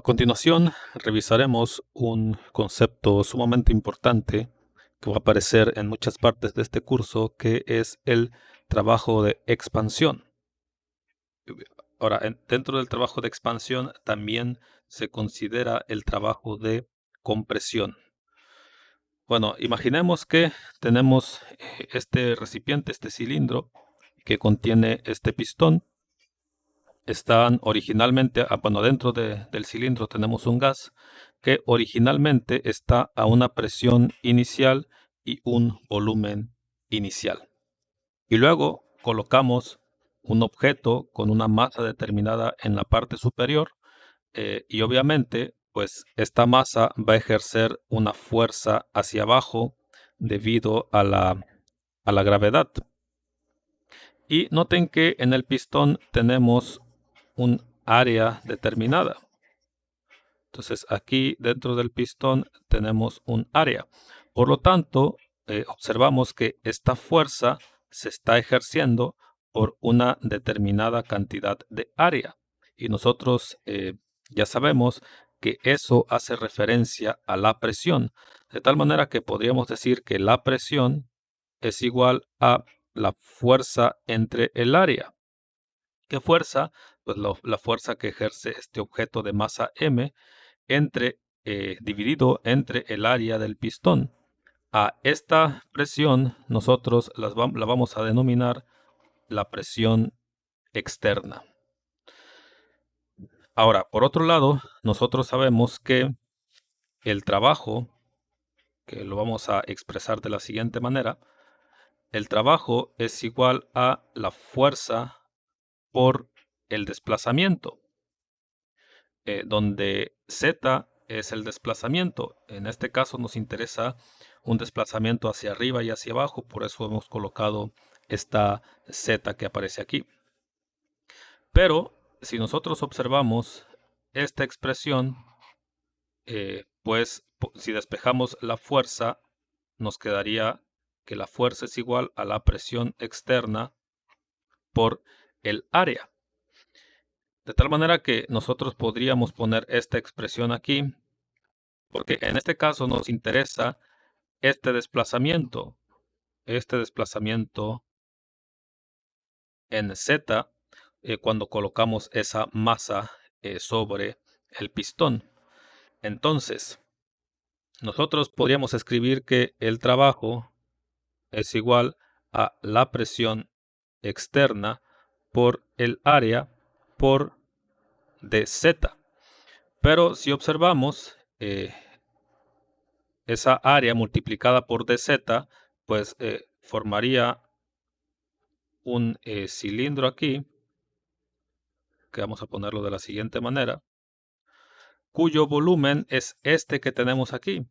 A continuación, revisaremos un concepto sumamente importante que va a aparecer en muchas partes de este curso, que es el trabajo de expansión. Ahora, dentro del trabajo de expansión también se considera el trabajo de compresión. Bueno, imaginemos que tenemos este recipiente, este cilindro, que contiene este pistón. Están originalmente, dentro del cilindro tenemos un gas que originalmente está a una presión inicial y un volumen inicial. Y luego colocamos un objeto con una masa determinada en la parte superior, y obviamente pues esta masa va a ejercer una fuerza hacia abajo debido a la gravedad. Y noten que en el pistón tenemos un área determinada. Entonces aquí dentro del pistón tenemos un área. Por lo tanto, observamos que esta fuerza se está ejerciendo por una determinada cantidad de área. Y nosotros ya sabemos que eso hace referencia a la presión. De tal manera que podríamos decir que la presión es igual a la fuerza entre el área. ¿Qué fuerza? Pues la fuerza que ejerce este objeto de masa m dividido entre el área del pistón. A esta presión nosotros la vamos a denominar la presión externa. Ahora, por otro lado, nosotros sabemos que el trabajo, que lo vamos a expresar de la siguiente manera, el trabajo es igual a la fuerza por el desplazamiento, donde Z es el desplazamiento. En este caso nos interesa un desplazamiento hacia arriba y hacia abajo, por eso hemos colocado esta Z que aparece aquí. Pero si nosotros observamos esta expresión, pues si despejamos la fuerza, nos quedaría que la fuerza es igual a la presión externa por el área. De tal manera que nosotros podríamos poner esta expresión aquí, porque en este caso nos interesa este desplazamiento en Z, cuando colocamos esa masa sobre el pistón. Entonces, nosotros podríamos escribir que el trabajo es igual a la presión externa por el área por dz. Pero si observamos esa área multiplicada por dz, pues formaría un cilindro aquí, que vamos a ponerlo de la siguiente manera, cuyo volumen es este que tenemos aquí.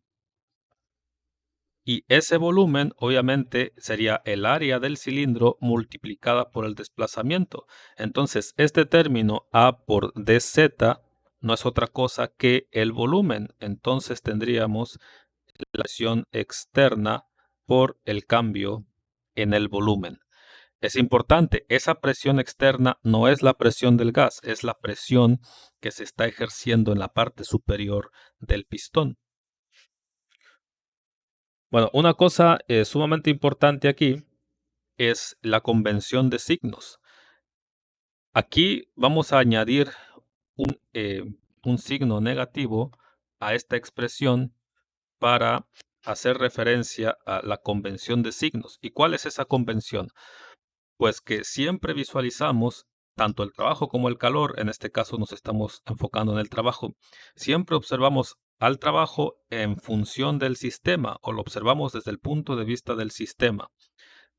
Y ese volumen obviamente sería el área del cilindro multiplicada por el desplazamiento. Entonces este término A por dz no es otra cosa que el volumen. Entonces tendríamos la presión externa por el cambio en el volumen. Es importante, esa presión externa no es la presión del gas, es la presión que se está ejerciendo en la parte superior del pistón. Bueno, una cosa sumamente importante aquí es la convención de signos. Aquí vamos a añadir un signo negativo a esta expresión para hacer referencia a la convención de signos. ¿Y cuál es esa convención? Pues que siempre visualizamos tanto el trabajo como el calor. En este caso nos estamos enfocando en el trabajo. Siempre observamos al trabajo en función del sistema, o lo observamos desde el punto de vista del sistema.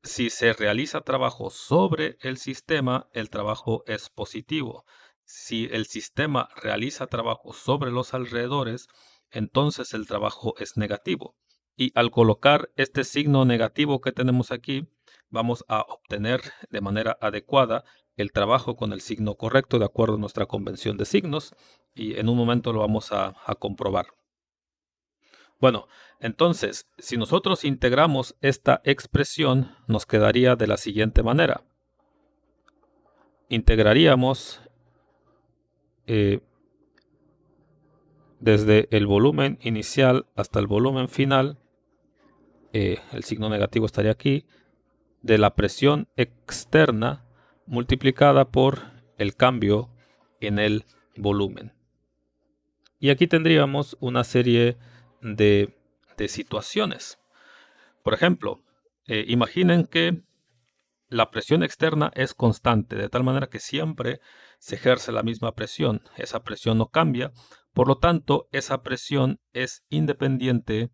Si se realiza trabajo sobre el sistema, el trabajo es positivo. Si el sistema realiza trabajo sobre los alrededores, entonces el trabajo es negativo. Y al colocar este signo negativo que tenemos aquí, vamos a obtener de manera adecuada el trabajo con el signo correcto de acuerdo a nuestra convención de signos, y en un momento lo vamos a comprobar. Bueno, entonces, si nosotros integramos esta expresión, nos quedaría de la siguiente manera. Integraríamos desde el volumen inicial hasta el volumen final, el signo negativo estaría aquí, de la presión externa multiplicada por el cambio en el volumen. Y aquí tendríamos una serie de situaciones. Por ejemplo, imaginen que la presión externa es constante, de tal manera que siempre se ejerce la misma presión. Esa presión no cambia, por lo tanto, esa presión es independiente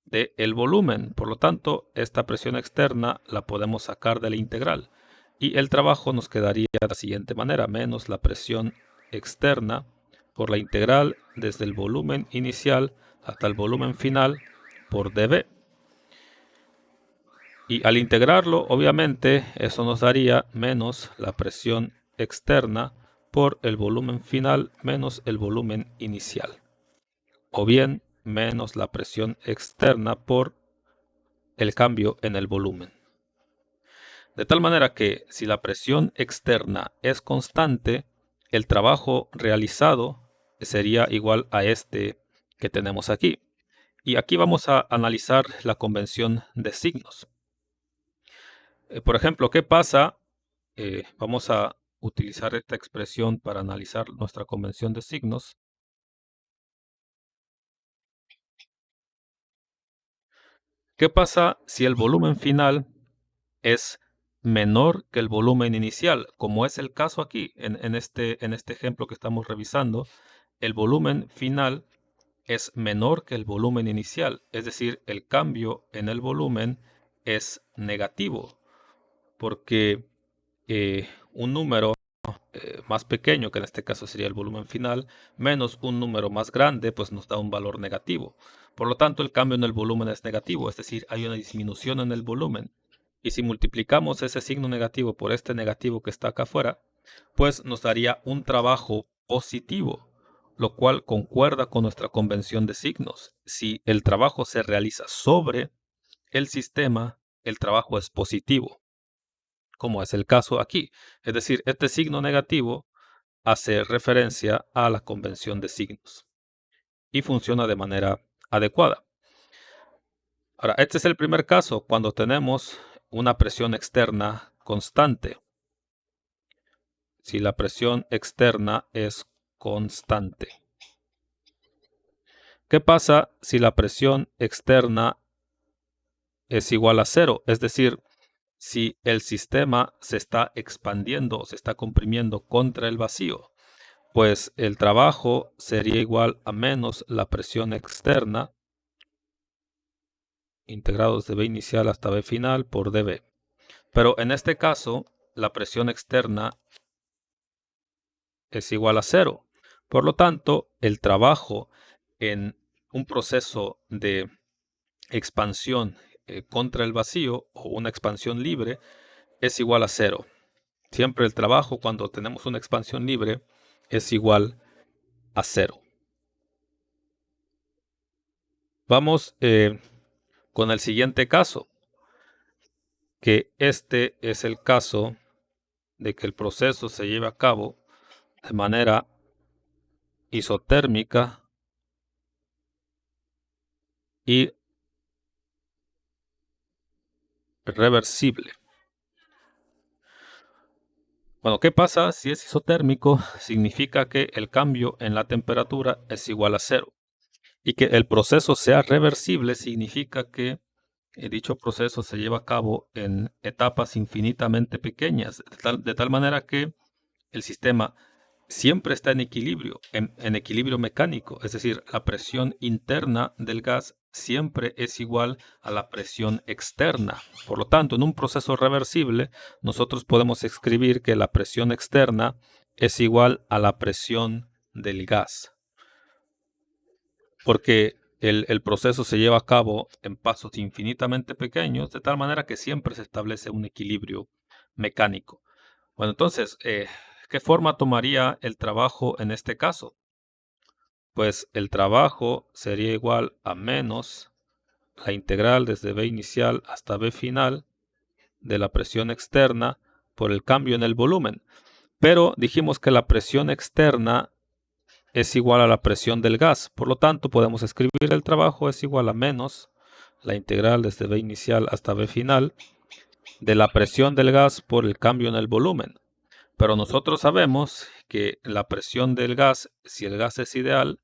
del volumen. Por lo tanto, esta presión externa la podemos sacar de la integral. Y el trabajo nos quedaría de la siguiente manera, menos la presión externa por la integral desde el volumen inicial hasta el volumen final por dV. Y al integrarlo, obviamente, eso nos daría menos la presión externa por el volumen final menos el volumen inicial. O bien, menos la presión externa por el cambio en el volumen. De tal manera que si la presión externa es constante, el trabajo realizado sería igual a este que tenemos aquí. Y aquí vamos a analizar la convención de signos. Por ejemplo, ¿qué pasa? Vamos a utilizar esta expresión para analizar nuestra convención de signos. ¿Qué pasa si el volumen final es menor que el volumen inicial? Como es el caso aquí, en este ejemplo que estamos revisando, el volumen final es menor que el volumen inicial, es decir, el cambio en el volumen es negativo, porque un número más pequeño, que en este caso sería el volumen final, menos un número más grande, pues nos da un valor negativo. Por lo tanto, el cambio en el volumen es negativo, es decir, hay una disminución en el volumen. Y si multiplicamos ese signo negativo por este negativo que está acá afuera, pues nos daría un trabajo positivo, lo cual concuerda con nuestra convención de signos. Si el trabajo se realiza sobre el sistema, el trabajo es positivo, como es el caso aquí. Es decir, este signo negativo hace referencia a la convención de signos y funciona de manera adecuada. Ahora, este es el primer caso cuando tenemos una presión externa constante. Si la presión externa es constante. ¿Qué pasa si la presión externa es igual a cero? Es decir, si el sistema se está expandiendo o se está comprimiendo contra el vacío, pues el trabajo sería igual a menos la presión externa integrados de B inicial hasta B final por dB. Pero en este caso, la presión externa es igual a cero. Por lo tanto, el trabajo en un proceso de expansión contra el vacío o una expansión libre es igual a cero. Siempre el trabajo cuando tenemos una expansión libre es igual a cero. Vamos con el siguiente caso, que este es el caso de que el proceso se lleve a cabo de manera isotérmica y reversible. Bueno, ¿qué pasa si es isotérmico? Significa que el cambio en la temperatura es igual a cero. Y que el proceso sea reversible significa que dicho proceso se lleva a cabo en etapas infinitamente pequeñas, de tal manera que el sistema siempre está en equilibrio, en equilibrio mecánico, es decir, la presión interna del gas siempre es igual a la presión externa. Por lo tanto, en un proceso reversible, nosotros podemos escribir que la presión externa es igual a la presión del gas, porque el proceso se lleva a cabo en pasos infinitamente pequeños, de tal manera que siempre se establece un equilibrio mecánico. Bueno, entonces, ¿qué forma tomaría el trabajo en este caso? Pues el trabajo sería igual a menos la integral desde B inicial hasta B final de la presión externa por el cambio en el volumen. Pero dijimos que la presión externa es igual a la presión del gas. Por lo tanto, podemos escribir el trabajo es igual a menos la integral desde V inicial hasta V final de la presión del gas por el cambio en el volumen. Pero nosotros sabemos que la presión del gas, si el gas es ideal,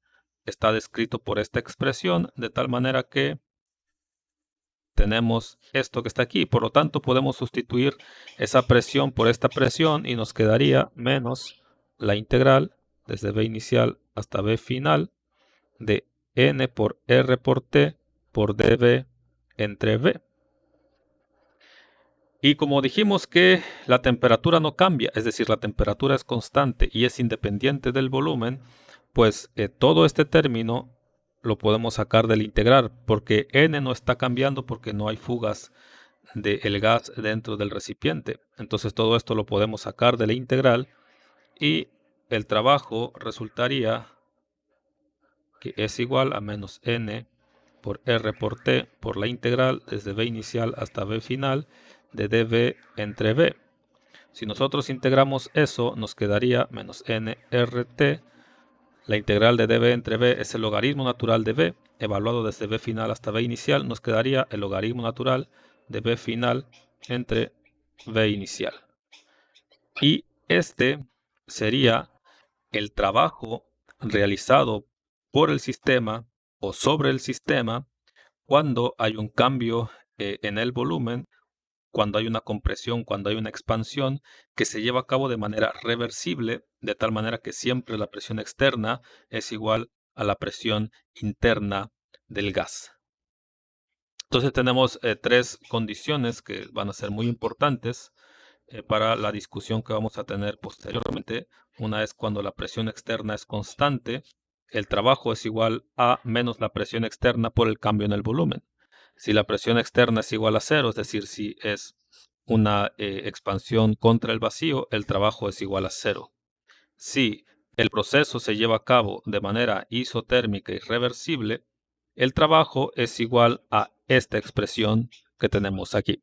está descrito por esta expresión, de tal manera que tenemos esto que está aquí. Por lo tanto, podemos sustituir esa presión por esta presión y nos quedaría menos la integral desde V inicial hasta V final de N por R por T por dV entre V. Y como dijimos que la temperatura no cambia, es decir, la temperatura es constante y es independiente del volumen, pues todo este término lo podemos sacar del integral, porque N no está cambiando porque no hay fugas del gas dentro del recipiente. Entonces todo esto lo podemos sacar de la integral y el trabajo resultaría que es igual a menos N por R por T por la integral desde V inicial hasta V final de dV entre V. Si nosotros integramos eso, nos quedaría menos nRT. La integral de dV entre V es el logaritmo natural de V, evaluado desde V final hasta V inicial, nos quedaría el logaritmo natural de V final entre V inicial. Y este sería el trabajo realizado por el sistema o sobre el sistema cuando hay un cambio en el volumen, cuando hay una compresión, cuando hay una expansión que se lleva a cabo de manera reversible, de tal manera que siempre la presión externa es igual a la presión interna del gas. Entonces tenemos tres condiciones que van a ser muy importantes para la discusión que vamos a tener posteriormente. Una es cuando la presión externa es constante, el trabajo es igual a menos la presión externa por el cambio en el volumen. Si la presión externa es igual a cero, es decir, si es una expansión contra el vacío, el trabajo es igual a cero. Si el proceso se lleva a cabo de manera isotérmica y reversible, el trabajo es igual a esta expresión que tenemos aquí.